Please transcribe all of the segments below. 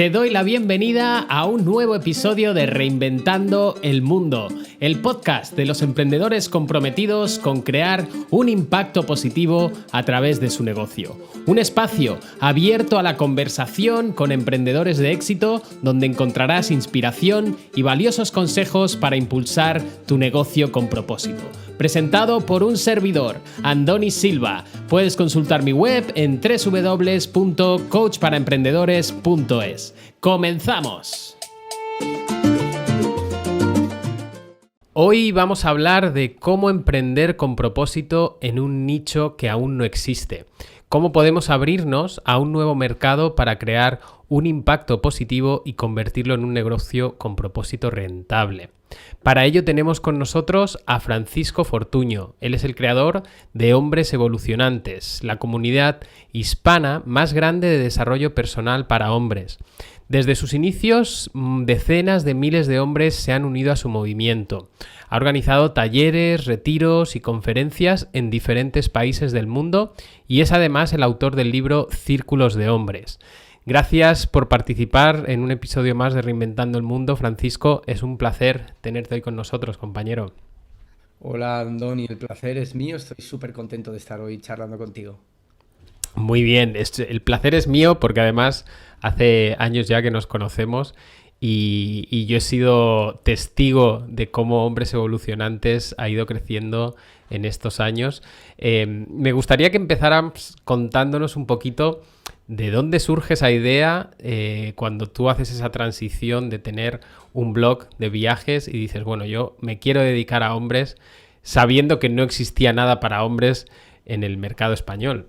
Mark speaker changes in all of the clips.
Speaker 1: Te doy la bienvenida a un nuevo episodio de Reinventando el Mundo, el podcast de los emprendedores comprometidos con crear un impacto positivo a través de su negocio. Un espacio abierto a la conversación con emprendedores de éxito donde encontrarás inspiración y valiosos consejos para impulsar tu negocio con propósito. Presentado por un servidor, Andoni Silva. Puedes consultar mi web en www.coachparaemprendedores.es. ¡Comenzamos! Hoy vamos a hablar de cómo emprender con propósito en un nicho que aún no existe. Cómo podemos abrirnos a un nuevo mercado para crear un impacto positivo y convertirlo en un negocio con propósito rentable. Para ello tenemos con nosotros a Francisco Fortuño. Él es el creador de Hombres Evolucionantes, la comunidad hispana más grande de desarrollo personal para hombres. Desde sus inicios, decenas de miles de hombres se han unido a su movimiento. Ha organizado talleres, retiros y conferencias en diferentes países del mundo y es además el autor del libro Círculos de Hombres. Gracias por participar en un episodio más de Reinventando el Mundo, Francisco. Es un placer tenerte hoy con nosotros, compañero.
Speaker 2: Hola, Andoni, el placer es mío. Estoy súper contento de estar hoy charlando contigo.
Speaker 1: Muy bien, el placer es mío porque además hace años ya que nos conocemos y yo he sido testigo de cómo Hombres Evolucionantes ha ido creciendo en estos años. Me gustaría que empezáramos contándonos un poquito de dónde surge esa idea cuando tú haces esa transición de tener un blog de viajes y dices, bueno, yo me quiero dedicar a hombres sabiendo que no existía nada para hombres en el mercado español.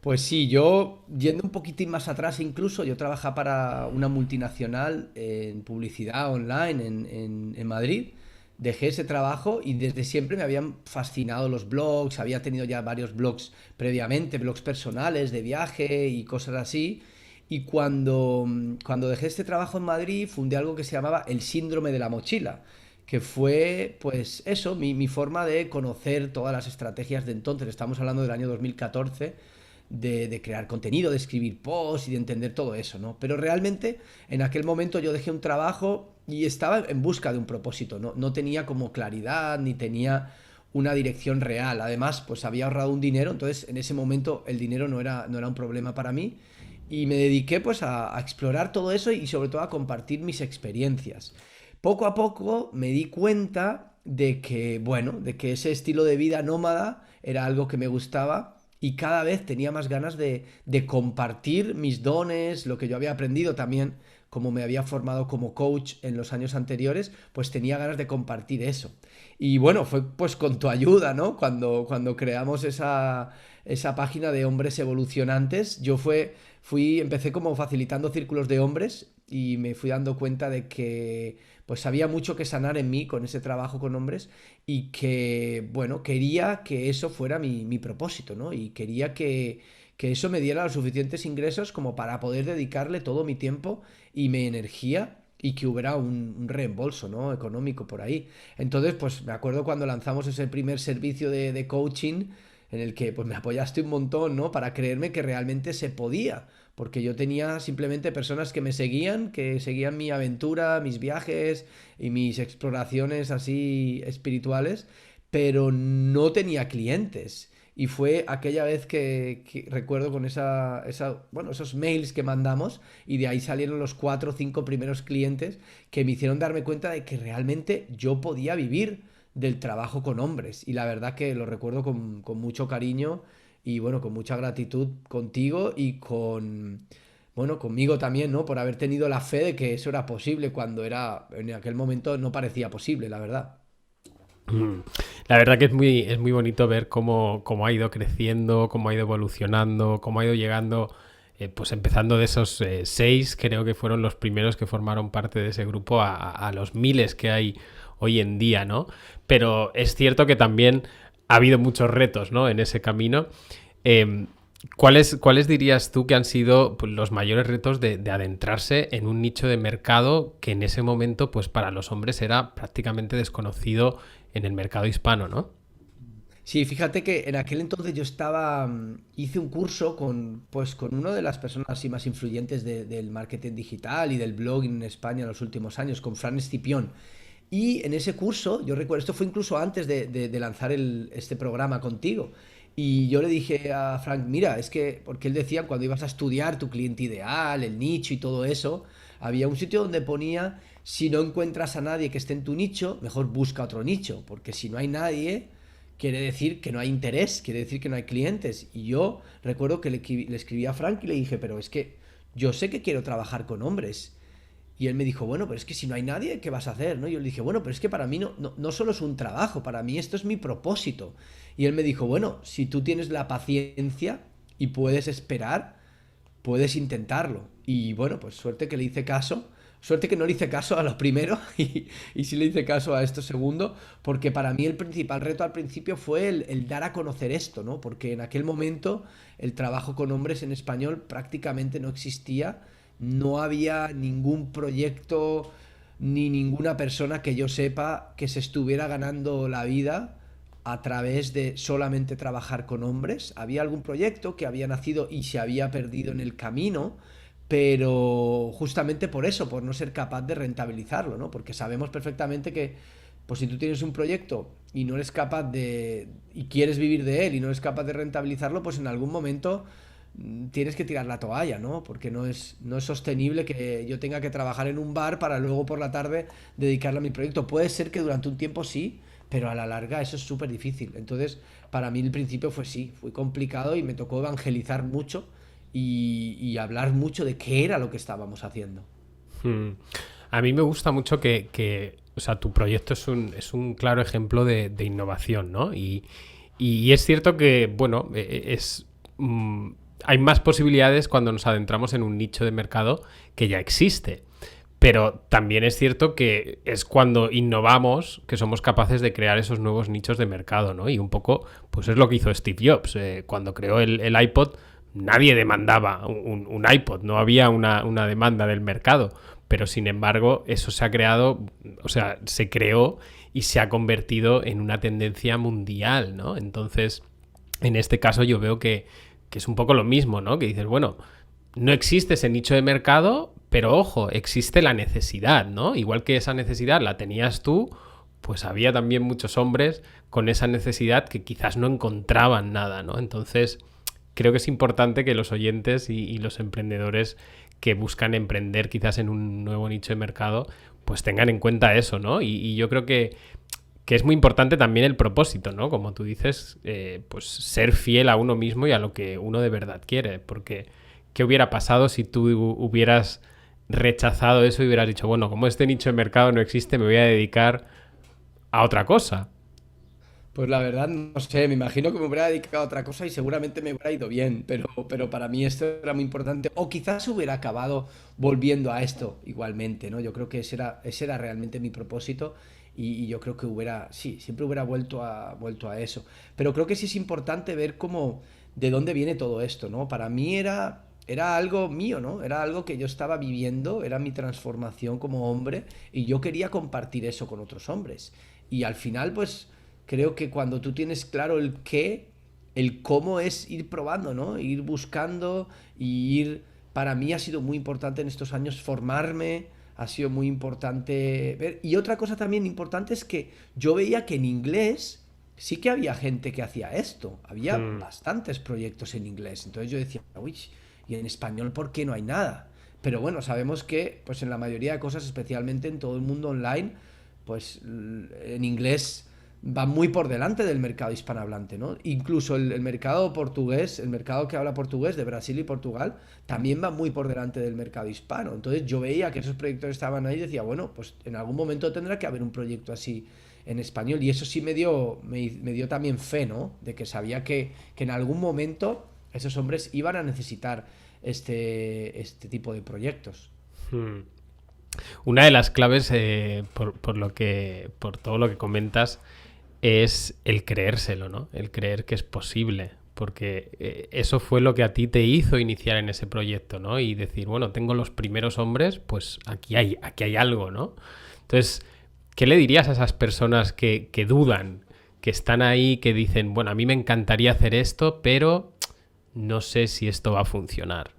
Speaker 2: Pues sí, yo yendo un poquitín más atrás incluso, yo trabajaba para una multinacional en publicidad online en Madrid. Dejé ese trabajo y desde siempre me habían fascinado los blogs, había tenido ya varios blogs previamente, blogs personales de viaje y cosas así. Y cuando dejé este trabajo en Madrid, fundé algo que se llamaba el síndrome de la mochila, que fue, pues eso, mi forma de conocer todas las estrategias de entonces. Estamos hablando del año 2014, de crear contenido, de escribir posts y de entender todo eso, ¿no? Pero realmente en aquel momento yo dejé un trabajo y estaba en busca de un propósito, no tenía como claridad ni tenía una dirección real. Además, pues había ahorrado un dinero, entonces en ese momento el dinero no era un problema para mí y me dediqué pues a explorar todo eso y sobre todo a compartir mis experiencias. Poco a poco me di cuenta de que, bueno, de que ese estilo de vida nómada era algo que me gustaba y cada vez tenía más ganas de compartir mis dones, lo que yo había aprendido también, como me había formado como coach en los años anteriores, pues tenía ganas de compartir eso. Y bueno, fue pues con tu ayuda, ¿no? Cuando creamos esa página de Hombres Evolucionantes, empecé como facilitando círculos de hombres y me fui dando cuenta de que pues había mucho que sanar en mí con ese trabajo con hombres y que, bueno, quería que eso fuera mi propósito, ¿no? Y quería que eso me diera los suficientes ingresos como para poder dedicarle todo mi tiempo y mi energía y que hubiera un reembolso, ¿no? Económico por ahí. Entonces, pues me acuerdo cuando lanzamos ese primer servicio de coaching en el que pues me apoyaste un montón, ¿no? Para creerme que realmente se podía, porque yo tenía simplemente personas que seguían mi aventura, mis viajes y mis exploraciones así espirituales, pero no tenía clientes. Y fue aquella vez que recuerdo con bueno, esos mails que mandamos y de ahí salieron los 4 o 5 primeros clientes que me hicieron darme cuenta de que realmente yo podía vivir del trabajo con hombres. Y la verdad que lo recuerdo con mucho cariño y bueno, con mucha gratitud contigo y bueno, conmigo también, ¿no? Por haber tenido la fe de que eso era posible cuando en aquel momento no parecía posible, la verdad.
Speaker 1: La verdad que es muy bonito ver cómo ha ido creciendo, cómo ha ido evolucionando, cómo ha ido llegando, pues empezando de esos 6, creo que fueron los primeros que formaron parte de ese grupo, a los miles que hay hoy en día, ¿no? Pero es cierto que también ha habido muchos retos, ¿no? En ese camino. ¿Cuáles dirías tú que han sido pues, los mayores retos de adentrarse en un nicho de mercado que en ese momento, pues para los hombres era prácticamente desconocido en el mercado hispano, ¿no?
Speaker 2: Sí, fíjate que en aquel entonces yo estaba, hice un curso con una de las personas así más influyentes del marketing digital y del blogging en España en los últimos años, con Fran Escipión. Y en ese curso, yo recuerdo, esto fue incluso antes de lanzar este programa contigo. Y yo le dije a Frank, mira, es que, porque él decía, cuando ibas a estudiar tu cliente ideal, el nicho y todo eso, había un sitio donde ponía, si no encuentras a nadie que esté en tu nicho, mejor busca otro nicho, porque si no hay nadie, quiere decir que no hay interés, quiere decir que no hay clientes. Y yo recuerdo que le escribí a Frank y le dije, pero es que yo sé que quiero trabajar con hombres. Y él me dijo, bueno, pero es que si no hay nadie, ¿qué vas a hacer? ¿No? Y yo le dije, bueno, pero es que para mí no solo es un trabajo, para mí esto es mi propósito. Y él me dijo, bueno, si tú tienes la paciencia y puedes esperar, puedes intentarlo. Y bueno, pues suerte que le hice caso. Suerte que no le hice caso a lo primero y sí le hice caso a esto segundo, porque para mí el principal reto al principio fue el dar a conocer esto, ¿no? Porque en aquel momento el trabajo con hombres en español prácticamente no existía, no había ningún proyecto ni ninguna persona que yo sepa que se estuviera ganando la vida a través de solamente trabajar con hombres. Había algún proyecto que había nacido y se había perdido en el camino, pero justamente por eso, por no ser capaz de rentabilizarlo, ¿no? Porque sabemos perfectamente que, pues si tú tienes un proyecto y no eres capaz de, y quieres vivir de él y no eres capaz de rentabilizarlo, pues en algún momento tienes que tirar la toalla, ¿no? Porque no es sostenible que yo tenga que trabajar en un bar para luego por la tarde dedicarle a mi proyecto. Puede ser que durante un tiempo sí, pero a la larga eso es súper difícil. Entonces, para mí el principio fue sí, fue complicado y me tocó evangelizar mucho y hablar mucho de qué era lo que estábamos haciendo.
Speaker 1: Hmm. A mí me gusta mucho o sea, tu proyecto es un claro ejemplo de innovación, ¿no? Y es cierto que, bueno, hay más posibilidades cuando nos adentramos en un nicho de mercado que ya existe. Pero también es cierto que es cuando innovamos que somos capaces de crear esos nuevos nichos de mercado, ¿no? Y un poco, pues es lo que hizo Steve Jobs. Cuando creó el iPod, nadie demandaba un iPod, no había una demanda del mercado. Pero sin embargo, eso se ha creado, o sea, se creó y se ha convertido en una tendencia mundial, ¿no? Entonces, en este caso yo veo que es un poco lo mismo, ¿no? Que dices, bueno, no existe ese nicho de mercado, pero ojo, existe la necesidad, ¿no? Igual que esa necesidad la tenías tú, pues había también muchos hombres con esa necesidad que quizás no encontraban nada, ¿no? Entonces, creo que es importante que los oyentes y los emprendedores que buscan emprender quizás en un nuevo nicho de mercado, pues tengan en cuenta eso, ¿no? Y yo creo que es muy importante también el propósito, ¿no? Como tú dices, pues ser fiel a uno mismo y a lo que uno de verdad quiere, porque ¿qué hubiera pasado si tú hubieras rechazado eso y hubieras dicho, bueno, como este nicho de mercado no existe, me voy a dedicar a otra cosa?
Speaker 2: Pues la verdad, no sé, me imagino que me hubiera dedicado a otra cosa y seguramente me hubiera ido bien, pero para mí esto era muy importante. O quizás hubiera acabado volviendo a esto igualmente, ¿no? Yo creo que ese era realmente mi propósito y yo creo que sí, siempre hubiera vuelto a eso. Pero creo que sí es importante ver cómo, de dónde viene todo esto, ¿no? Para mí era algo mío, ¿no? Era algo que yo estaba viviendo, era mi transformación como hombre y yo quería compartir eso con otros hombres. Y al final, pues creo que cuando tú tienes claro el qué, el cómo es ir probando, ¿no? Ir buscando y ir... Para mí ha sido muy importante en estos años formarme, ha sido muy importante ver. Y otra cosa también importante es que yo veía que en inglés sí que había gente que hacía esto. Había
Speaker 1: Hmm.
Speaker 2: bastantes proyectos en inglés. Entonces yo decía, uy, y en español, ¿por qué no hay nada? Pero bueno, sabemos que pues en la mayoría de cosas, especialmente en todo el mundo online, pues en inglés va muy por delante del mercado hispanohablante, ¿no? Incluso el mercado portugués, el mercado que habla portugués de Brasil y Portugal, también va muy por delante del mercado hispano. Entonces yo veía que esos proyectos estaban ahí y decía, bueno, pues en algún momento tendrá que haber un proyecto así en español. Y eso sí me dio también fe, ¿no? De que sabía que en algún momento esos hombres iban a necesitar este tipo de proyectos.
Speaker 1: Hmm. Una de las claves, por todo lo que comentas, es el creérselo, ¿no? El creer que es posible. Porque eso fue lo que a ti te hizo iniciar en ese proyecto, ¿no? Y decir, bueno, tengo los primeros hombres, pues aquí hay algo, ¿no? Entonces, ¿qué le dirías a esas personas que dudan? que están ahí, que dicen, bueno, a mí me encantaría hacer esto, pero no sé si esto va a funcionar?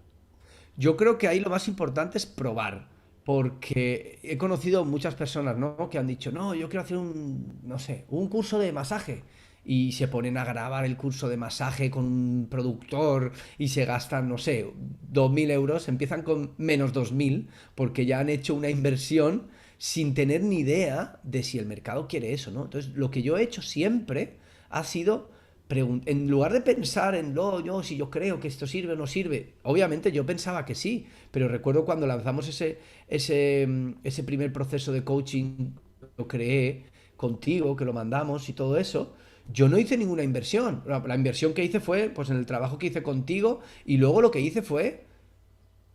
Speaker 2: Yo creo que ahí lo más importante es probar, porque he conocido muchas personas, ¿no? Que han dicho, no, yo quiero hacer un, no sé, un curso de masaje. Y se ponen a grabar el curso de masaje con un productor y se gastan, no sé, 2.000 euros, empiezan con menos 2.000 porque ya han hecho una inversión sin tener ni idea de si el mercado quiere eso, ¿no? Entonces, lo que yo he hecho siempre ha sido en lugar de pensar en yo, si yo creo que esto sirve o no sirve, obviamente yo pensaba que sí, pero recuerdo cuando lanzamos ese primer proceso de coaching, lo creé contigo, que lo mandamos y todo eso, yo no hice ninguna inversión. La inversión que hice fue pues en el trabajo que hice contigo y luego lo que hice fue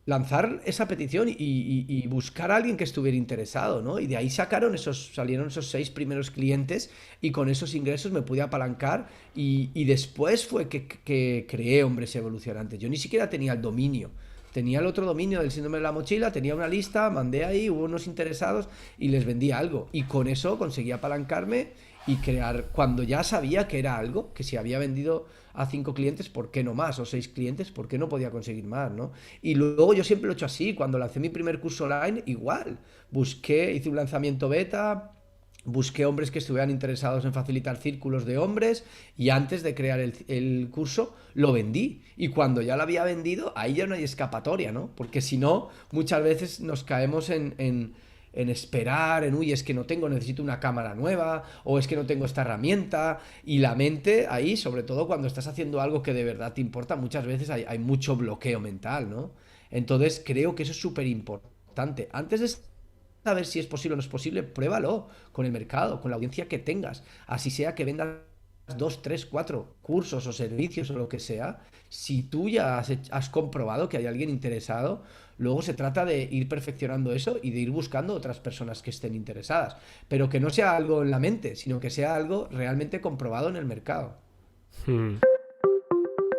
Speaker 2: lanzar esa petición y buscar a alguien que estuviera interesado, ¿no? Y de ahí salieron esos 6 primeros clientes y con esos ingresos me pude apalancar y después fue que creé Hombres Evolucionantes. Yo ni siquiera tenía el dominio. Tenía el otro dominio del síndrome de la mochila, tenía una lista, mandé ahí, hubo unos interesados y les vendí algo. Y con eso conseguí apalancarme y crear, cuando ya sabía que era algo, que si había vendido a 5 clientes, ¿por qué no más? O 6 clientes, ¿por qué no podía conseguir más, no? Y luego yo siempre lo he hecho así, cuando lancé mi primer curso online, igual. Hice un lanzamiento beta, busqué hombres que estuvieran interesados en facilitar círculos de hombres y antes de crear el curso lo vendí. Y cuando ya lo había vendido, ahí ya no hay escapatoria, ¿no? Porque si no, muchas veces nos caemos en esperar, uy, es que no tengo, necesito una cámara nueva, o es que no tengo esta herramienta, y la mente ahí, sobre todo cuando estás haciendo algo que de verdad te importa, muchas veces hay mucho bloqueo mental, ¿no? Entonces creo que eso es súper importante. Antes de saber si es posible o no es posible, pruébalo con el mercado, con la audiencia que tengas, así sea que vendas 2, 3, 4 cursos o servicios o lo que sea, si tú ya has comprobado que hay alguien interesado, luego se trata de ir perfeccionando eso y de ir buscando otras personas que estén interesadas, pero que no sea algo en la mente, sino que sea algo realmente comprobado en el mercado.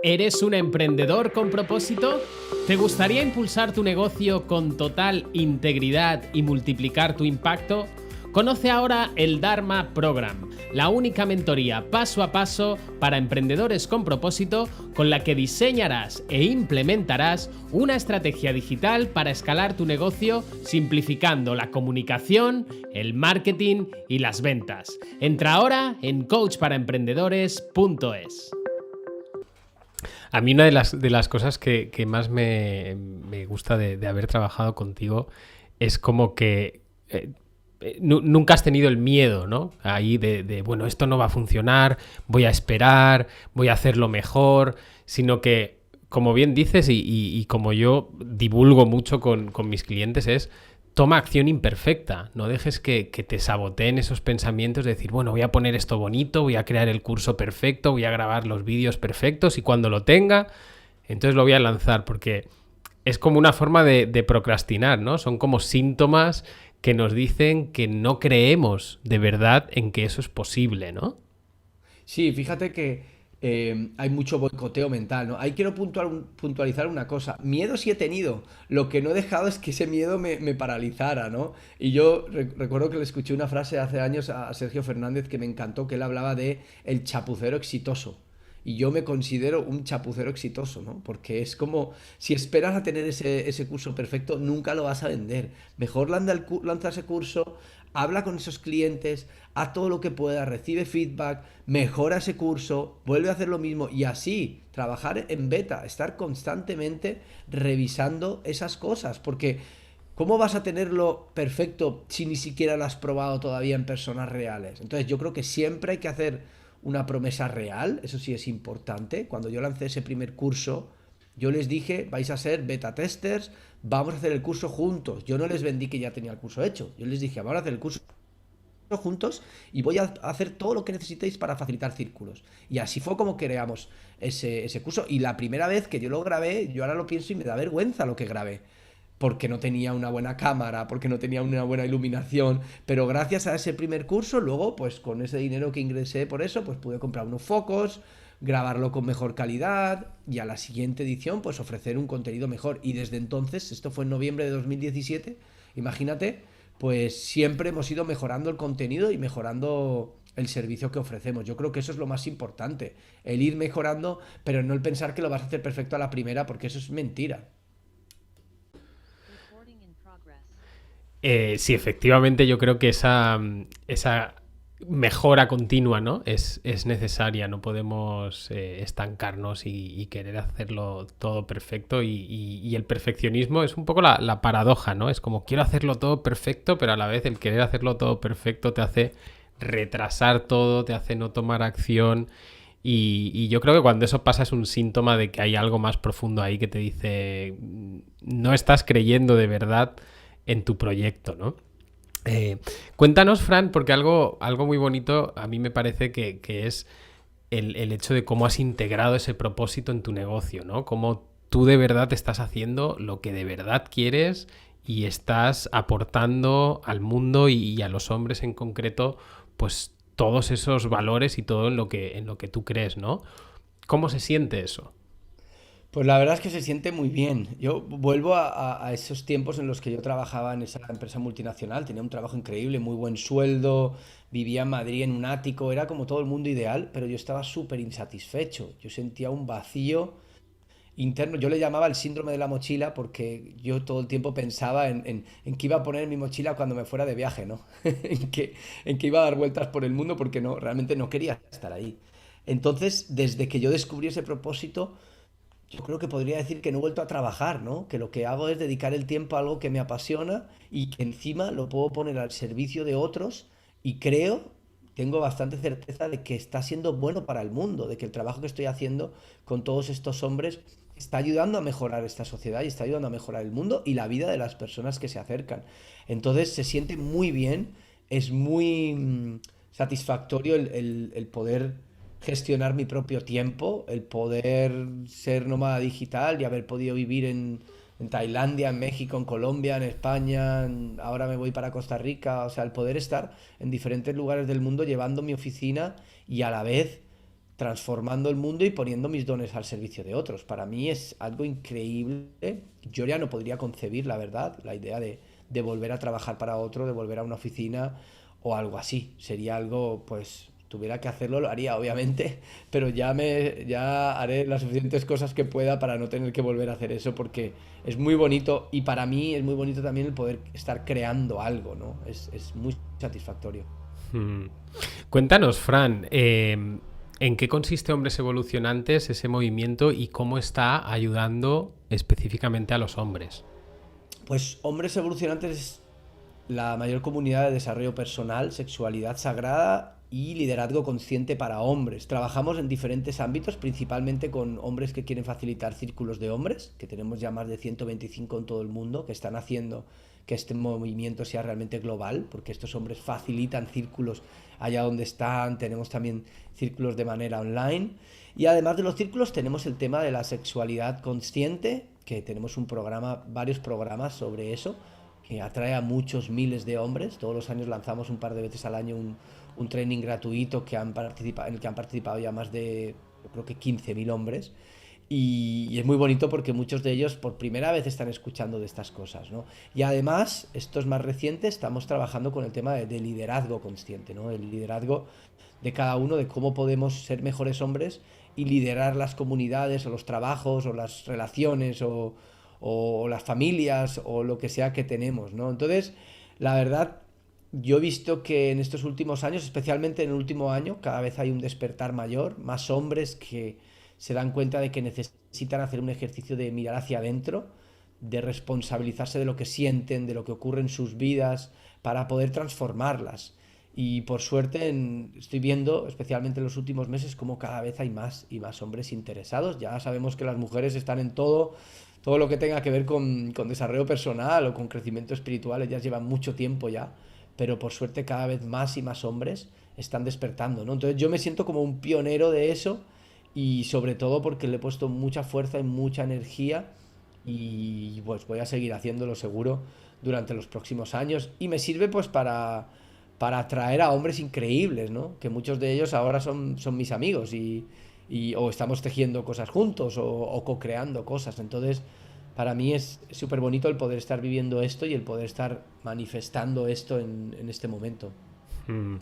Speaker 1: ¿Eres un emprendedor con propósito? ¿Te gustaría impulsar tu negocio con total integridad y multiplicar tu impacto? Conoce ahora el Dharma Program, la única mentoría paso a paso para emprendedores con propósito con la que diseñarás e implementarás una estrategia digital para escalar tu negocio simplificando la comunicación, el marketing y las ventas. Entra ahora en coachparaemprendedores.es. A mí una de las cosas que más me gusta de haber trabajado contigo es como que nunca has tenido el miedo, ¿no? Ahí bueno, esto no va a funcionar, voy a esperar, voy a hacerlo mejor, sino que, como bien dices y como yo divulgo mucho con mis clientes, es toma acción imperfecta, no dejes que te saboteen esos pensamientos de decir, bueno, voy a poner esto bonito, voy a crear el curso perfecto, voy a grabar los vídeos perfectos y cuando lo tenga, entonces lo voy a lanzar, porque es como una forma de procrastinar, ¿no? Son como síntomas que nos dicen que no creemos de verdad en que eso es posible, ¿no?
Speaker 2: Sí, fíjate que hay mucho boicoteo mental, ¿no? Ahí quiero puntualizar una cosa. Miedo sí he tenido. Lo que no he dejado es que ese miedo me paralizara, ¿no? Y yo recuerdo que le escuché una frase hace años a Sergio Fernández que me encantó, que él hablaba de el chapucero exitoso. Y yo me considero un chapucero exitoso, ¿no? Porque es como, si esperas a tener ese curso perfecto, nunca lo vas a vender. Mejor lanza ese curso, habla con esos clientes, haz todo lo que puedas, recibe feedback, mejora ese curso, vuelve a hacer lo mismo y así, trabajar en beta, estar constantemente revisando esas cosas, porque ¿cómo vas a tenerlo perfecto si ni siquiera lo has probado todavía en personas reales? Entonces yo creo que siempre hay que hacer una promesa real, eso sí es importante. Cuando yo lancé ese primer curso, yo les dije, vais a ser beta testers, vamos a hacer el curso juntos. Yo no les vendí que ya tenía el curso hecho, yo les dije, vamos a hacer el curso juntos y voy a hacer todo lo que necesitéis para facilitar círculos. Y así fue como creamos ese curso. Y la primera vez que yo lo grabé, yo ahora lo pienso y me da vergüenza lo que grabé. Porque no tenía una buena cámara, porque no tenía una buena iluminación, pero gracias a ese primer curso, luego, pues con ese dinero que ingresé por eso, pues pude comprar unos focos, grabarlo con mejor calidad y a la siguiente edición, pues ofrecer un contenido mejor. Y desde entonces, esto fue en noviembre de 2017, imagínate, pues siempre hemos ido mejorando el contenido y mejorando el servicio que ofrecemos. Yo creo que eso es lo más importante, el ir mejorando, pero no el pensar que lo vas a hacer perfecto a la primera, porque eso es mentira.
Speaker 1: Sí, efectivamente yo creo que esa mejora continua, ¿no? Es necesaria, no podemos estancarnos y querer hacerlo todo perfecto y el perfeccionismo es un poco la paradoja, ¿no? Es como quiero hacerlo todo perfecto, pero a la vez el querer hacerlo todo perfecto te hace retrasar todo, te hace no tomar acción y yo creo que cuando eso pasa es un síntoma de que hay algo más profundo ahí que te dice no estás creyendo de verdad en tu proyecto, ¿no? Cuéntanos, Fran, porque algo muy bonito a mí me parece que es el hecho de cómo has integrado ese propósito en tu negocio, ¿no? Cómo tú de verdad estás haciendo lo que de verdad quieres y estás aportando al mundo y a los hombres en concreto, pues todos esos valores y todo en lo que tú crees, ¿no? ¿Cómo se siente eso?
Speaker 2: Pues la verdad es que se siente muy bien. Yo vuelvo a esos tiempos en los que yo trabajaba en esa empresa multinacional, tenía un trabajo increíble, muy buen sueldo, vivía en Madrid en un ático, era como todo el mundo ideal, pero yo estaba súper insatisfecho. Yo sentía un vacío interno. Yo le llamaba el síndrome de la mochila porque yo todo el tiempo pensaba en qué iba a poner en mi mochila cuando me fuera de viaje, ¿no? En que iba a dar vueltas por el mundo porque no, realmente no quería estar ahí. Entonces, desde que yo descubrí ese propósito, yo creo que podría decir que no he vuelto a trabajar, ¿no? Que lo que hago es dedicar el tiempo a algo que me apasiona y que encima lo puedo poner al servicio de otros y creo, tengo bastante certeza de que está siendo bueno para el mundo, de que el trabajo que estoy haciendo con todos estos hombres está ayudando a mejorar esta sociedad y está ayudando a mejorar el mundo y la vida de las personas que se acercan. Entonces se siente muy bien, es muy satisfactorio el poder gestionar mi propio tiempo, el poder ser nómada digital y haber podido vivir en Tailandia, en México, en Colombia, en España, ahora me voy para Costa Rica, o sea, el poder estar en diferentes lugares del mundo llevando mi oficina y a la vez transformando el mundo y poniendo mis dones al servicio de otros. Para mí es algo increíble. Yo ya no podría concebir, la verdad, la idea de volver a trabajar para otro, de volver a una oficina o algo así. Sería algo, pues, tuviera que hacerlo, lo haría, obviamente, pero ya haré las suficientes cosas que pueda para no tener que volver a hacer eso, porque es muy bonito y para mí es muy bonito también el poder estar creando algo, ¿no? Es muy satisfactorio.
Speaker 1: Hmm. Cuéntanos, Fran, ¿en qué consiste Hombres Evolucionantes ese movimiento y cómo está ayudando específicamente a los hombres?
Speaker 2: Pues Hombres Evolucionantes es la mayor comunidad de desarrollo personal, sexualidad sagrada y liderazgo consciente para hombres. Trabajamos en diferentes ámbitos, principalmente con hombres que quieren facilitar círculos de hombres, que tenemos ya más de 125 en todo el mundo, que están haciendo que este movimiento sea realmente global, porque estos hombres facilitan círculos allá donde están. Tenemos también círculos de manera online. Y además de los círculos tenemos el tema de la sexualidad consciente, que tenemos un programa, varios programas sobre eso, que atrae a muchos miles de hombres. Todos los años lanzamos un par de veces al año un training gratuito en el que han participado ya más de, yo creo que 15.000 hombres. Y es muy bonito porque muchos de ellos por primera vez están escuchando de estas cosas, ¿no? Y además, esto es más reciente, estamos trabajando con el tema de liderazgo consciente, ¿no? El liderazgo de cada uno, de cómo podemos ser mejores hombres y liderar las comunidades o los trabajos o las relaciones o las familias o lo que sea que tenemos, ¿no? Entonces, la verdad, yo he visto que en estos últimos años, especialmente en el último año, cada vez hay un despertar mayor, más hombres que se dan cuenta de que necesitan hacer un ejercicio de mirar hacia adentro, de responsabilizarse de lo que sienten, de lo que ocurre en sus vidas, para poder transformarlas. Y por suerte estoy viendo, especialmente en los últimos meses, como cada vez hay más y más hombres interesados. Ya sabemos que las mujeres están en todo lo que tenga que ver con desarrollo personal o con crecimiento espiritual, ellas llevan mucho tiempo ya, pero por suerte cada vez más y más hombres están despertando, ¿no? Entonces yo me siento como un pionero de eso y sobre todo porque le he puesto mucha fuerza y mucha energía y pues voy a seguir haciéndolo seguro durante los próximos años y me sirve pues para atraer a hombres increíbles, ¿no? Que muchos de ellos ahora son mis amigos o estamos tejiendo cosas juntos o co-creando cosas. Entonces, para mí es súper bonito el poder estar viviendo esto y el poder estar manifestando esto en este momento.
Speaker 1: Hmm.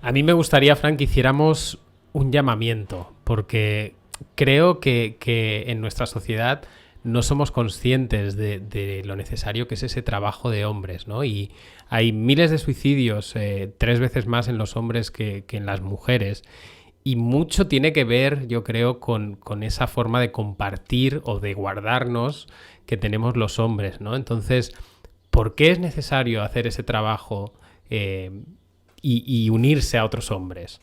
Speaker 1: A mí me gustaría, Frank, que hiciéramos un llamamiento, porque creo que en nuestra sociedad no somos conscientes de lo necesario que es ese trabajo de hombres, ¿no? Y hay miles de suicidios, 3 veces más en los hombres que en las mujeres. Y mucho tiene que ver, yo creo, con esa forma de compartir o de guardarnos que tenemos los hombres, ¿no? Entonces, ¿por qué es necesario hacer ese trabajo y unirse a otros hombres?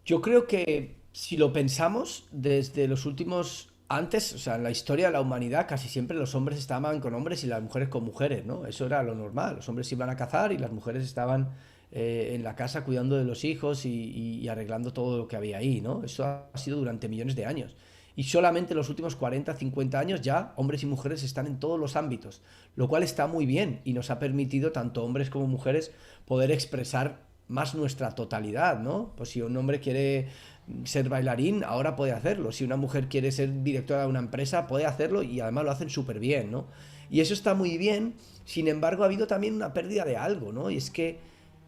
Speaker 2: Yo creo que si lo pensamos desde los últimos, antes, o sea, en la historia de la humanidad, casi siempre los hombres estaban con hombres y las mujeres con mujeres, ¿no? Eso era lo normal. Los hombres iban a cazar y las mujeres estaban en la casa cuidando de los hijos y arreglando todo lo que había ahí, ¿no? Eso ha sido durante millones de años. Y solamente en los últimos 40, 50 años ya hombres y mujeres están en todos los ámbitos, lo cual está muy bien y nos ha permitido, tanto hombres como mujeres, poder expresar más nuestra totalidad, ¿no? Pues si un hombre quiere ser bailarín, ahora puede hacerlo. Si una mujer quiere ser directora de una empresa, puede hacerlo y además lo hacen súper bien, ¿no? Y eso está muy bien. Sin embargo, ha habido también una pérdida de algo, ¿no? Y es que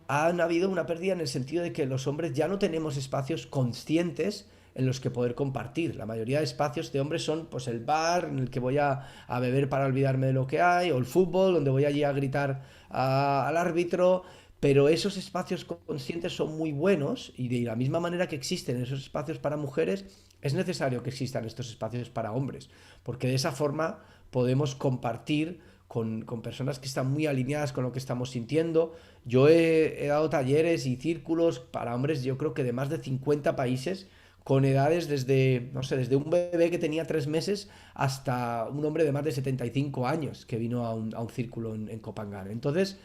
Speaker 2: han habido una pérdida en el sentido de que los hombres ya no tenemos espacios conscientes en los que poder compartir. La mayoría de espacios de hombres son pues el bar en el que voy a beber para olvidarme de lo que hay, o el fútbol donde voy allí a gritar al árbitro, pero esos espacios conscientes son muy buenos y de la misma manera que existen esos espacios para mujeres, es necesario que existan estos espacios para hombres, porque de esa forma podemos compartir con personas que están muy alineadas con lo que estamos sintiendo. Yo he dado talleres y círculos para hombres, yo creo que de más de 50 países, con edades desde, no sé, desde un bebé que tenía 3 meses hasta un hombre de más de 75 años que vino a un círculo en Copenhague. Entonces,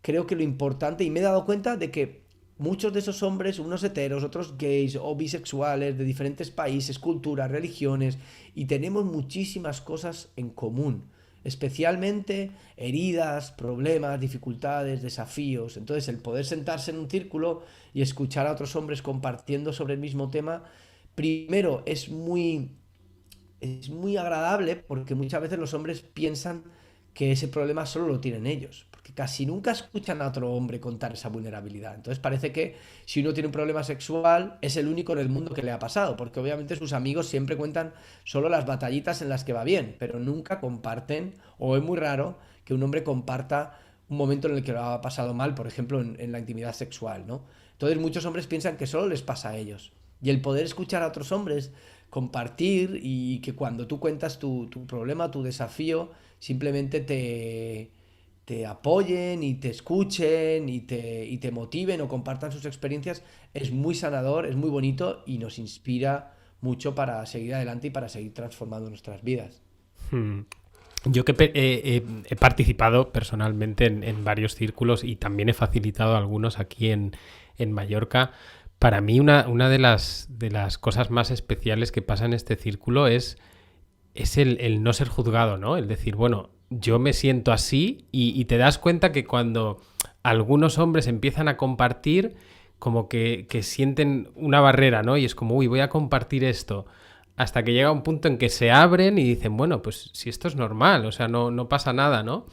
Speaker 2: creo que lo importante, y me he dado cuenta de que muchos de esos hombres, unos heteros, otros gays o bisexuales de diferentes países, culturas, religiones, y tenemos muchísimas cosas en común, especialmente heridas, problemas, dificultades, desafíos. Entonces, el poder sentarse en un círculo y escuchar a otros hombres compartiendo sobre el mismo tema, primero es muy agradable porque muchas veces los hombres piensan que ese problema solo lo tienen ellos, porque casi nunca escuchan a otro hombre contar esa vulnerabilidad. Entonces parece que si uno tiene un problema sexual es el único en el mundo que le ha pasado, porque obviamente sus amigos siempre cuentan solo las batallitas en las que va bien, pero nunca comparten, o es muy raro que un hombre comparta un momento en el que lo ha pasado mal, por ejemplo, en la intimidad sexual, ¿no? Entonces muchos hombres piensan que solo les pasa a ellos. Y el poder escuchar a otros hombres, compartir y que cuando tú cuentas tu problema, tu desafío, simplemente te apoyen y te escuchen y te motiven o compartan sus experiencias, es muy sanador, es muy bonito y nos inspira mucho para seguir adelante y para seguir transformando nuestras vidas.
Speaker 1: Hmm. Yo que he participado personalmente en varios círculos y también he facilitado algunos aquí en Mallorca. Para mí una de las cosas más especiales que pasa en este círculo es el no ser juzgado, ¿no? El decir, bueno, yo me siento así y te das cuenta que cuando algunos hombres empiezan a compartir, como que sienten una barrera, ¿no? Y es como, uy, voy a compartir esto. Hasta que llega un punto en que se abren y dicen, bueno, pues si esto es normal, o sea, no pasa nada, ¿no?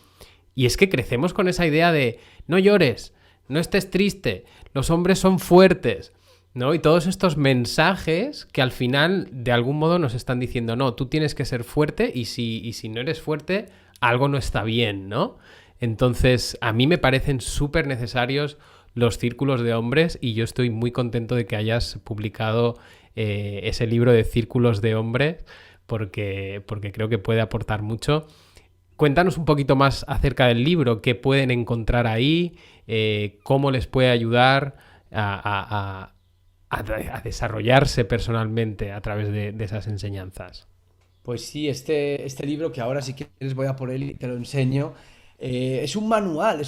Speaker 1: Y es que crecemos con esa idea de no llores, no estés triste, los hombres son fuertes, ¿no? Y todos estos mensajes que al final de algún modo nos están diciendo, no, tú tienes que ser fuerte y si no eres fuerte, algo no está bien, ¿no? Entonces, a mí me parecen súper necesarios los círculos de hombres y yo estoy muy contento de que hayas publicado ese libro de círculos de hombres porque creo que puede aportar mucho. Cuéntanos un poquito más acerca del libro, qué pueden encontrar ahí, cómo les puede ayudar a desarrollarse personalmente a través de esas enseñanzas.
Speaker 2: Pues sí, este libro que ahora si quieres voy a por él y te lo enseño, es un manual,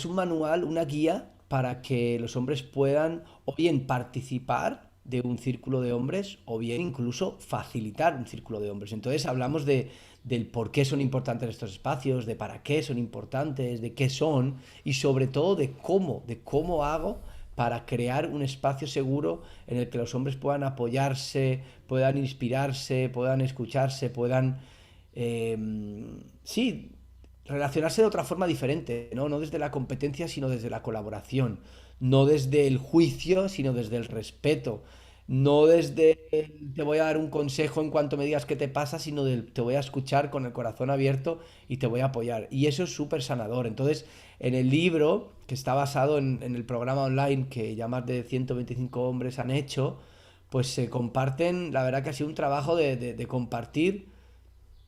Speaker 2: una guía para que los hombres puedan o bien participar de un círculo de hombres o bien incluso facilitar un círculo de hombres. Entonces hablamos del por qué son importantes estos espacios, de para qué son importantes, de qué son y sobre todo de cómo hago para crear un espacio seguro en el que los hombres puedan apoyarse, puedan inspirarse, puedan escucharse, puedan, sí, relacionarse de otra forma diferente, ¿no? No desde la competencia, sino desde la colaboración. No desde el juicio, sino desde el respeto. No desde te voy a dar un consejo en cuanto me digas qué te pasa, sino del te voy a escuchar con el corazón abierto y te voy a apoyar. Y eso es súper sanador. Entonces, en el libro, que está basado en el programa online que ya más de 125 hombres han hecho, pues se comparten, la verdad que ha sido un trabajo de compartir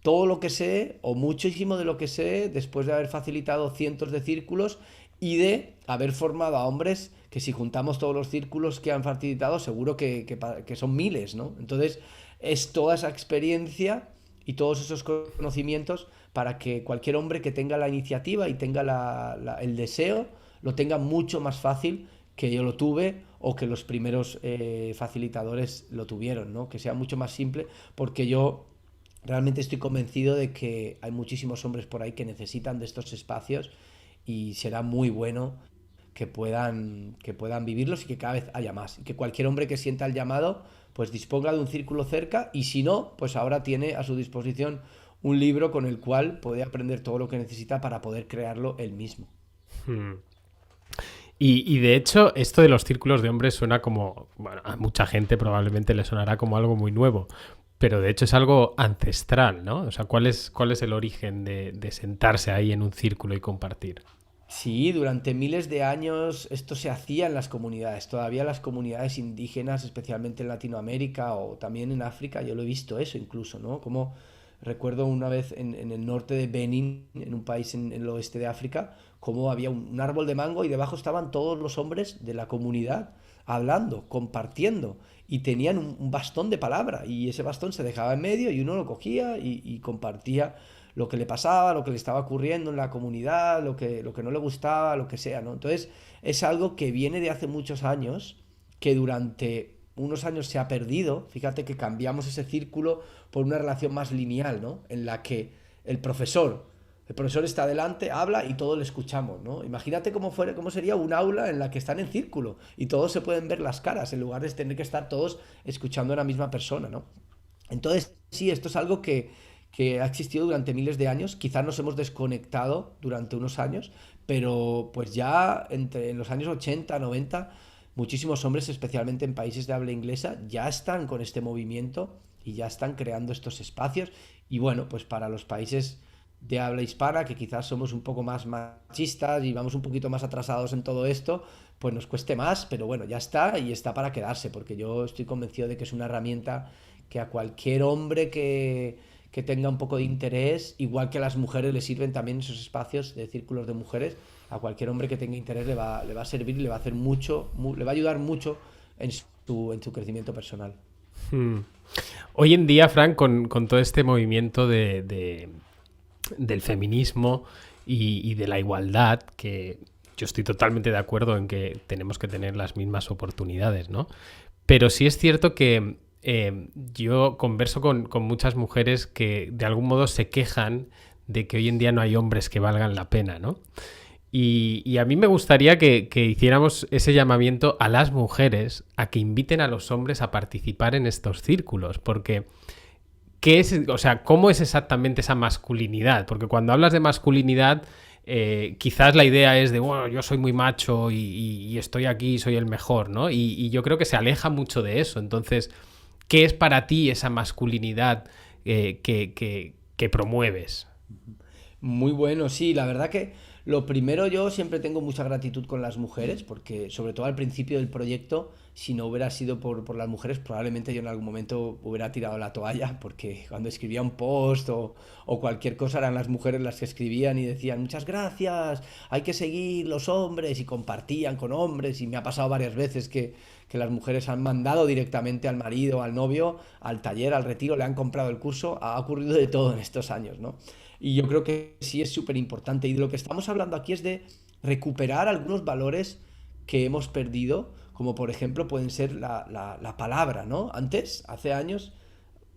Speaker 2: todo lo que sé, o muchísimo de lo que sé, después de haber facilitado cientos de círculos y de haber formado a hombres que si juntamos todos los círculos que han facilitado, seguro que son miles, ¿no? Entonces, es toda esa experiencia y todos esos conocimientos para que cualquier hombre que tenga la iniciativa y tenga el deseo, lo tenga mucho más fácil que yo lo tuve o que los primeros facilitadores lo tuvieron, ¿no? Que sea mucho más simple, porque yo realmente estoy convencido de que hay muchísimos hombres por ahí que necesitan de estos espacios y será muy bueno que puedan vivirlos y que cada vez haya más. Y que cualquier hombre que sienta el llamado, pues disponga de un círculo cerca y si no, pues ahora tiene a su disposición un libro con el cual puede aprender todo lo que necesita para poder crearlo él mismo.
Speaker 1: Hmm. Y de hecho, esto de los círculos de hombres suena como, bueno, a mucha gente probablemente le sonará como algo muy nuevo, pero de hecho es algo ancestral, ¿no? O sea, ¿cuál es el origen de sentarse ahí en un círculo y compartir?
Speaker 2: Sí, durante miles de años esto se hacía en las comunidades. Todavía las comunidades indígenas, especialmente en Latinoamérica o también en África, yo lo he visto eso incluso, ¿no? Como recuerdo una vez en el norte de Benín, en un país en el oeste de África, como había un árbol de mango y debajo estaban todos los hombres de la comunidad hablando, compartiendo y tenían un bastón de palabra y ese bastón se dejaba en medio y uno lo cogía y compartía lo que le pasaba, lo que le estaba ocurriendo en la comunidad, lo que no le gustaba, lo que sea, ¿no? Entonces es algo que viene de hace muchos años, que durante unos años se ha perdido. Fíjate que cambiamos ese círculo por una relación más lineal, ¿no? En la que el profesor, el profesor está delante, habla y todos le escuchamos, ¿no? Imagínate cómo sería un aula en la que están en círculo y todos se pueden ver las caras en lugar de tener que estar todos escuchando a la misma persona, ¿no? Entonces, sí, esto es algo que ha existido durante miles de años. Quizás nos hemos desconectado durante unos años, pero pues ya en los años 80 90 muchísimos hombres, especialmente en países de habla inglesa, ya están con este movimiento y ya están creando estos espacios. Y bueno, pues para los países de habla hispana, que quizás somos un poco más machistas y vamos un poquito más atrasados en todo esto, pues nos cueste más, pero bueno, ya está y está para quedarse, porque yo estoy convencido de que es una herramienta que a cualquier hombre que tenga un poco de interés, igual que a las mujeres le sirven también esos espacios de círculos de mujeres, a cualquier hombre que tenga interés le va a servir y le va a hacer mucho, le va a ayudar mucho en su crecimiento personal.
Speaker 1: Hmm. Hoy en día, Frank, con todo este movimiento del feminismo y de la igualdad, que yo estoy totalmente de acuerdo en que tenemos que tener las mismas oportunidades, ¿no? Pero sí es cierto que yo converso con muchas mujeres que de algún modo se quejan de que hoy en día no hay hombres que valgan la pena, ¿no? Y a mí me gustaría que hiciéramos ese llamamiento a las mujeres a que inviten a los hombres a participar en estos círculos, porque o sea, ¿cómo es exactamente esa masculinidad? Porque cuando hablas de masculinidad, quizás la idea es de, bueno, yo soy muy macho y estoy aquí, soy el mejor, ¿no? Y yo creo que se aleja mucho de eso. Entonces, ¿qué es para ti esa masculinidad que promueves?
Speaker 2: Muy bueno, sí, la verdad que lo primero, yo siempre tengo mucha gratitud con las mujeres, porque sobre todo al principio del proyecto, si no hubiera sido por las mujeres, probablemente yo en algún momento hubiera tirado la toalla, porque cuando escribía un post o cualquier cosa eran las mujeres las que escribían y decían muchas gracias, hay que seguir los hombres y compartían con hombres y me ha pasado varias veces que las mujeres han mandado directamente al marido, al novio, al taller, al retiro, le han comprado el curso, ha ocurrido de todo en estos años, ¿no? Y yo creo que sí es súper importante. Y de lo que estamos hablando aquí es de recuperar algunos valores que hemos perdido, como por ejemplo pueden ser la palabra, ¿no? Antes, hace años,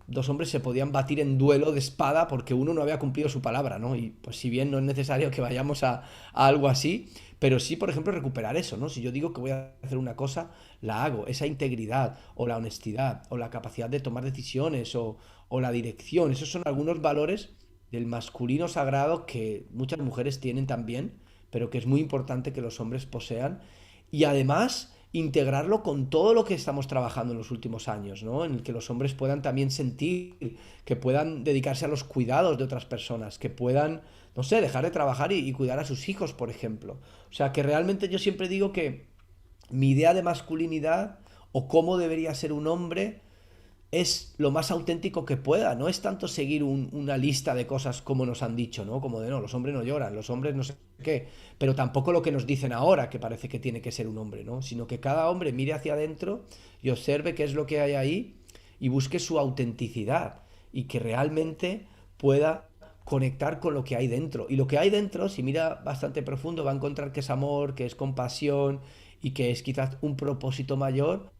Speaker 2: dos hombres se podían batir en duelo de espada porque uno no había cumplido su palabra, ¿no? Y pues si bien no es necesario que vayamos a algo así, pero sí, por ejemplo, recuperar eso, ¿no? Si yo digo que voy a hacer una cosa, la hago. Esa integridad o la honestidad o la capacidad de tomar decisiones o la dirección, esos son algunos valores del masculino sagrado que muchas mujeres tienen también, pero que es muy importante que los hombres posean. Y además integrarlo con todo lo que estamos trabajando en los últimos años, ¿no? En el que los hombres puedan también sentir, que puedan dedicarse a los cuidados de otras personas, que puedan, no sé, dejar de trabajar y cuidar a sus hijos, por ejemplo. O sea, que realmente yo siempre digo que mi idea de masculinidad o cómo debería ser un hombre es lo más auténtico que pueda. No es tanto seguir una lista de cosas como nos han dicho, ¿no? Como de no, los hombres no lloran, los hombres no sé qué. Pero tampoco lo que nos dicen ahora, que parece que tiene que ser un hombre, ¿no? Sino que cada hombre mire hacia adentro y observe qué es lo que hay ahí y busque su autenticidad y que realmente pueda conectar con lo que hay dentro. Y lo que hay dentro, si mira bastante profundo, va a encontrar que es amor, que es compasión y que es quizás un propósito mayor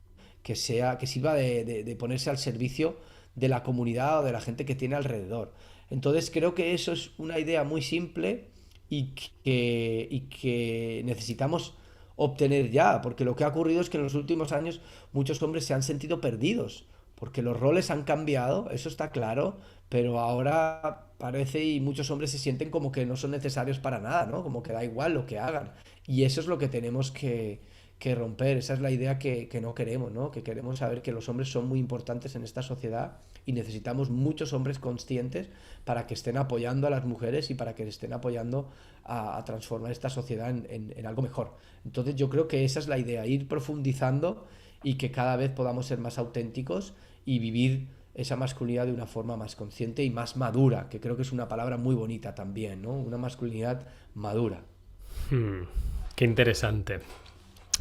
Speaker 2: que sea, que sirva de ponerse al servicio de la comunidad o de la gente que tiene alrededor. Entonces creo que eso es una idea muy simple y que necesitamos obtener ya, porque lo que ha ocurrido es que en los últimos años muchos hombres se han sentido perdidos, porque los roles han cambiado, eso está claro, pero ahora parece y muchos hombres se sienten como que no son necesarios para nada, ¿no? Como que da igual lo que hagan. Y eso es lo que tenemos que romper. Esa es la idea que no queremos, ¿no? Que queremos saber que los hombres son muy importantes en esta sociedad y necesitamos muchos hombres conscientes para que estén apoyando a las mujeres y para que estén apoyando a transformar esta sociedad en algo mejor. Entonces yo creo que esa es la idea, ir profundizando y que cada vez podamos ser más auténticos y vivir esa masculinidad de una forma más consciente y más madura, que creo que es una palabra muy bonita también, ¿no? Una masculinidad madura.
Speaker 1: Hmm, qué interesante.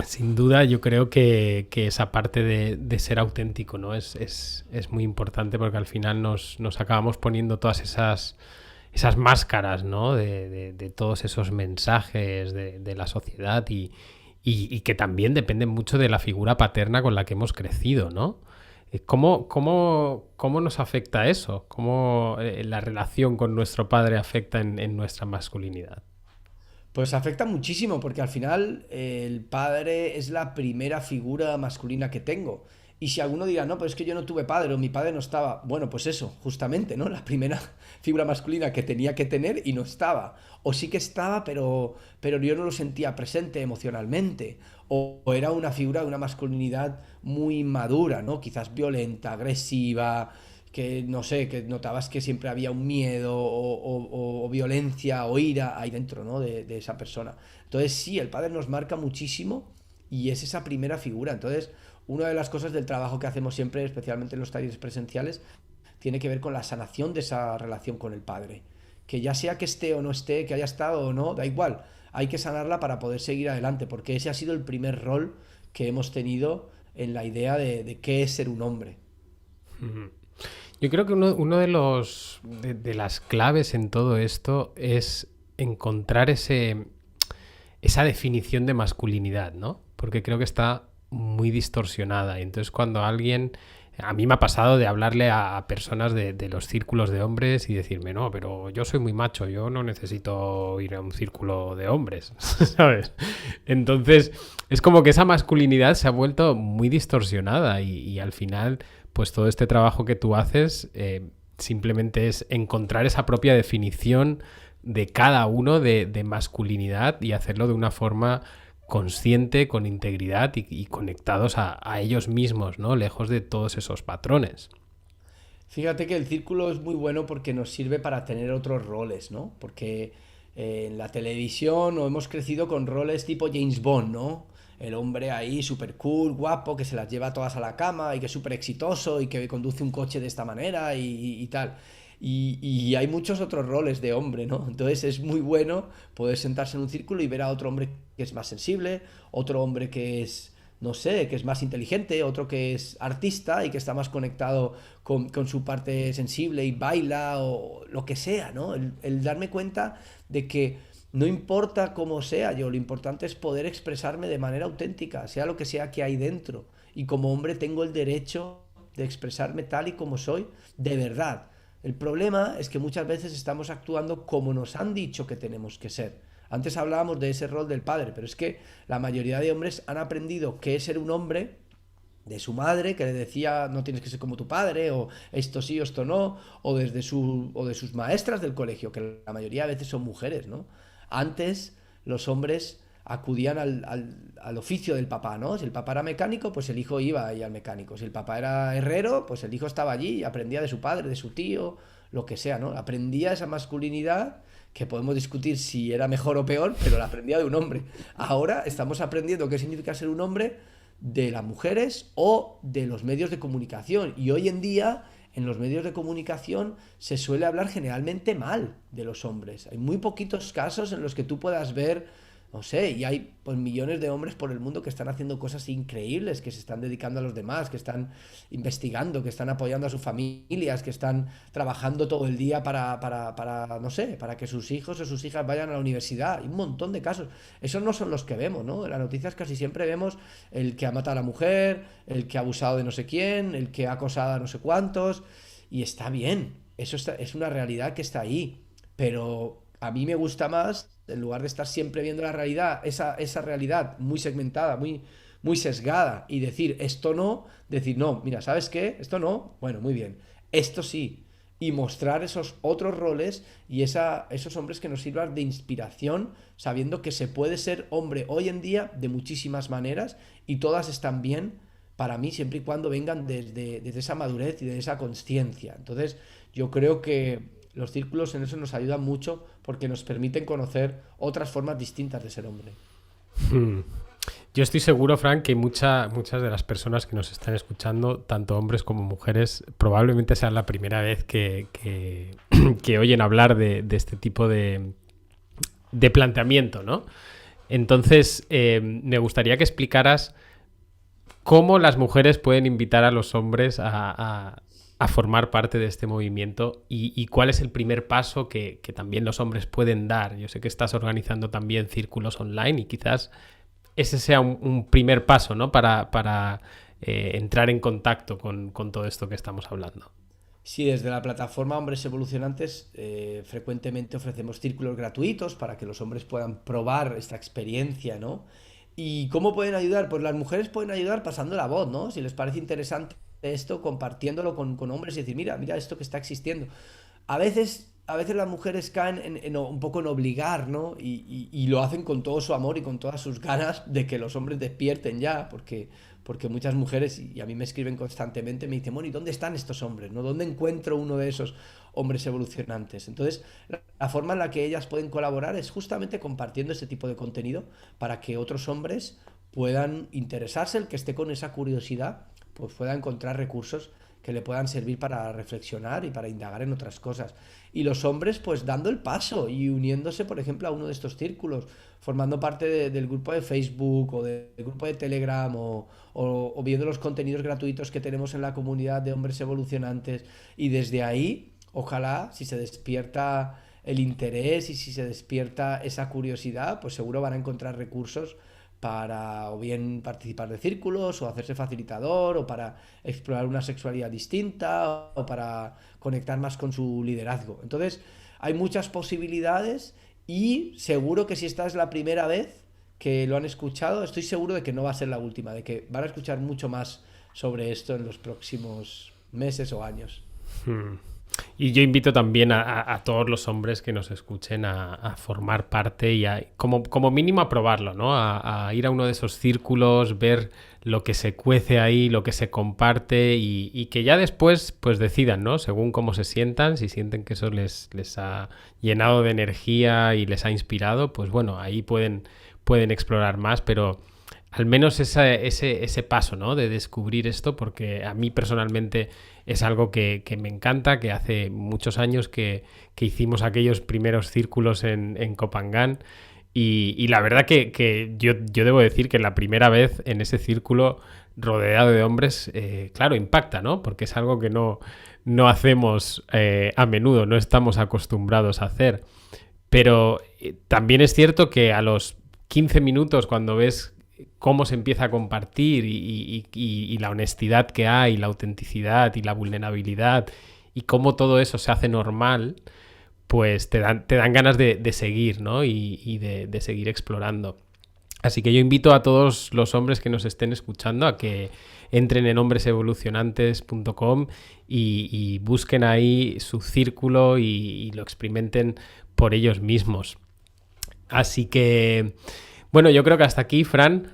Speaker 1: Sin duda, yo creo que esa parte de ser auténtico, ¿no? Es muy importante porque al final nos acabamos poniendo todas esas máscaras, ¿no? De todos esos mensajes de la sociedad y que también dependen mucho de la figura paterna con la que hemos crecido, ¿no? ¿Cómo nos afecta eso? ¿Cómo la relación con nuestro padre afecta en nuestra masculinidad?
Speaker 2: Pues afecta muchísimo porque al final el padre es la primera figura masculina que tengo. Y si alguno dirá, no, pero es que yo no tuve padre o mi padre no estaba. Bueno, pues eso, justamente, ¿no? La primera figura masculina que tenía que tener y no estaba. O sí que estaba, pero yo no lo sentía presente emocionalmente. O era una figura de una masculinidad muy madura, ¿no? Quizás violenta, agresiva, que no sé, que notabas que siempre había un miedo o violencia o ira ahí dentro, ¿no? De esa persona. Entonces sí, el padre nos marca muchísimo y es esa primera figura. Entonces, una de las cosas del trabajo que hacemos siempre, especialmente en los talleres presenciales, tiene que ver con la sanación de esa relación con el padre. Que ya sea que esté o no esté, que haya estado o no, da igual. Hay que sanarla para poder seguir adelante, porque ese ha sido el primer rol que hemos tenido en la idea de qué es ser un hombre.
Speaker 1: Ujú. Yo creo que uno de las claves en todo esto es encontrar esa definición de masculinidad, ¿no? Porque creo que está muy distorsionada. Y entonces cuando alguien... A mí me ha pasado de hablarle a personas de los círculos de hombres y decirme, no, pero yo soy muy macho, yo no necesito ir a un círculo de hombres, ¿sabes? Entonces es como que esa masculinidad se ha vuelto muy distorsionada y al final, pues todo este trabajo que tú haces simplemente es encontrar esa propia definición de cada uno de masculinidad y hacerlo de una forma consciente, con integridad y conectados a ellos mismos, ¿no? Lejos de todos esos patrones.
Speaker 2: Fíjate que el círculo es muy bueno porque nos sirve para tener otros roles, ¿no? Porque en la televisión o hemos crecido con roles tipo James Bond, ¿no? El hombre ahí súper cool, guapo, que se las lleva todas a la cama y que es súper exitoso y que conduce un coche de esta manera y tal. Y hay muchos otros roles de hombre, ¿no? Entonces es muy bueno poder sentarse en un círculo y ver a otro hombre que es más sensible, otro hombre que es, no sé, que es más inteligente, otro que es artista y que está más conectado con su parte sensible y baila o lo que sea, ¿no? El darme cuenta de que no importa cómo sea yo, lo importante es poder expresarme de manera auténtica, sea lo que sea que hay dentro. Y como hombre tengo el derecho de expresarme tal y como soy, de verdad. El problema es que muchas veces estamos actuando como nos han dicho que tenemos que ser. Antes hablábamos de ese rol del padre, pero es que la mayoría de hombres han aprendido qué es ser un hombre de su madre que le decía no tienes que ser como tu padre, o esto sí o esto no, o de sus maestras del colegio, que la mayoría de veces son mujeres, ¿no? Antes los hombres acudían al oficio del papá, ¿no? Si el papá era mecánico, pues el hijo iba ahí al mecánico. Si el papá era herrero, pues el hijo estaba allí y aprendía de su padre, de su tío, lo que sea, ¿no? Aprendía esa masculinidad que podemos discutir si era mejor o peor, pero la aprendía de un hombre. Ahora estamos aprendiendo qué significa ser un hombre de las mujeres o de los medios de comunicación. Y hoy en día, en los medios de comunicación, se suele hablar generalmente mal de los hombres. Hay muy poquitos casos en los que tú puedas ver, no sé, y hay pues millones de hombres por el mundo que están haciendo cosas increíbles, que se están dedicando a los demás, que están investigando, que están apoyando a sus familias, que están trabajando todo el día no sé, para que sus hijos o sus hijas vayan a la universidad. Hay un montón de casos. Esos no son los que vemos, ¿no? En las noticias casi siempre vemos el que ha matado a la mujer, el que ha abusado de no sé quién, el que ha acosado a no sé cuántos, y está bien. Es una realidad que está ahí. Pero a mí me gusta más, en lugar de estar siempre viendo la realidad, esa realidad muy segmentada, muy sesgada, y decir esto no, decir no, mira, ¿sabes qué? Esto no, bueno, muy bien, esto sí. Y mostrar esos otros roles y esos hombres que nos sirvan de inspiración, sabiendo que se puede ser hombre hoy en día de muchísimas maneras y todas están bien para mí siempre y cuando vengan desde esa madurez y de esa conciencia. Entonces, yo creo que los círculos en eso nos ayudan mucho porque nos permiten conocer otras formas distintas de ser hombre.
Speaker 1: Hmm. Yo estoy seguro, Frank, que muchas de las personas que nos están escuchando, tanto hombres como mujeres, probablemente sea la primera vez que oyen hablar de este tipo de planteamiento, ¿no? Entonces, me gustaría que explicaras cómo las mujeres pueden invitar a los hombres a formar parte de este movimiento y cuál es el primer paso que también los hombres pueden dar. Yo sé que estás organizando también círculos online y quizás ese sea un primer paso, ¿no? Para entrar en contacto con todo esto que estamos hablando.
Speaker 2: Sí, desde la plataforma Hombres Evolucionantes frecuentemente ofrecemos círculos gratuitos para que los hombres puedan probar esta experiencia, ¿no? ¿Y cómo pueden ayudar? Pues las mujeres pueden ayudar pasando la voz, ¿no? Si les parece interesante esto, compartiéndolo con hombres y decir, mira esto que está existiendo. A veces las mujeres caen en un poco en obligar, ¿no? Y lo hacen con todo su amor y con todas sus ganas de que los hombres despierten ya, porque muchas mujeres, y a mí me escriben constantemente, me dicen, bueno, ¿y dónde están estos hombres? ¿No? ¿Dónde encuentro uno de esos hombres evolucionantes? Entonces, la forma en la que ellas pueden colaborar es justamente compartiendo este tipo de contenido para que otros hombres puedan interesarse, el que esté con esa curiosidad, pues pueda encontrar recursos que le puedan servir para reflexionar y para indagar en otras cosas. Y los hombres, pues dando el paso y uniéndose, por ejemplo, a uno de estos círculos, formando parte del grupo de Facebook o del grupo de Telegram o viendo los contenidos gratuitos que tenemos en la comunidad de hombres evolucionantes. Y desde ahí, ojalá, si se despierta el interés y si se despierta esa curiosidad, pues seguro van a encontrar recursos para o bien participar de círculos o hacerse facilitador o para explorar una sexualidad distinta o para conectar más con su liderazgo. Entonces, hay muchas posibilidades y seguro que si esta es la primera vez que lo han escuchado, estoy seguro de que no va a ser la última, de que van a escuchar mucho más sobre esto en los próximos meses o años.
Speaker 1: Hmm. Y yo invito también a todos los hombres que nos escuchen a formar parte y como mínimo a probarlo, ¿no? A ir a uno de esos círculos, ver lo que se cuece ahí, lo que se comparte y que ya después pues decidan, ¿no? Según cómo se sientan, si sienten que eso les ha llenado de energía y les ha inspirado, pues bueno, ahí pueden explorar más, pero al menos ese paso, ¿no? De descubrir esto, porque a mí personalmente es algo que me encanta, que hace muchos años que hicimos aquellos primeros círculos en Copangán y la verdad que yo debo decir que la primera vez en ese círculo rodeado de hombres, claro, impacta, ¿no? Porque es algo que no hacemos a menudo, no estamos acostumbrados a hacer. Pero también es cierto que a los 15 minutos, cuando ves cómo se empieza a compartir y la honestidad que hay, la autenticidad y la vulnerabilidad y cómo todo eso se hace normal, pues te dan ganas de seguir, ¿no? Y de seguir explorando. Así que yo invito a todos los hombres que nos estén escuchando a que entren en hombresevolucionantes.com y busquen ahí su círculo y lo experimenten por ellos mismos. Así que, bueno, yo creo que hasta aquí, Fran.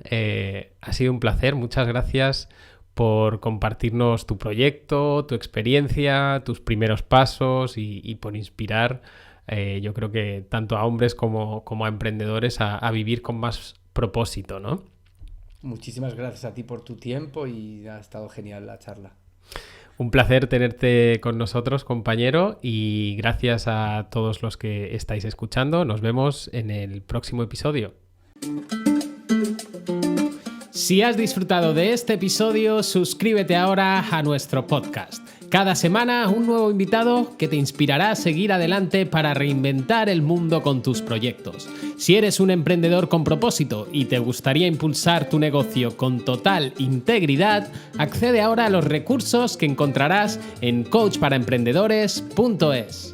Speaker 1: Ha sido un placer. Muchas gracias por compartirnos tu proyecto, tu experiencia, tus primeros pasos y por inspirar, yo creo que tanto a hombres como a emprendedores a vivir con más propósito, ¿no?
Speaker 2: Muchísimas gracias a ti por tu tiempo y ha estado genial la charla.
Speaker 1: Un placer tenerte con nosotros, compañero, y gracias a todos los que estáis escuchando. Nos vemos en el próximo episodio. Si has disfrutado de este episodio, suscríbete ahora a nuestro podcast. Cada semana un nuevo invitado que te inspirará a seguir adelante para reinventar el mundo con tus proyectos. Si eres un emprendedor con propósito y te gustaría impulsar tu negocio con total integridad, accede ahora a los recursos que encontrarás en coachparaemprendedores.es.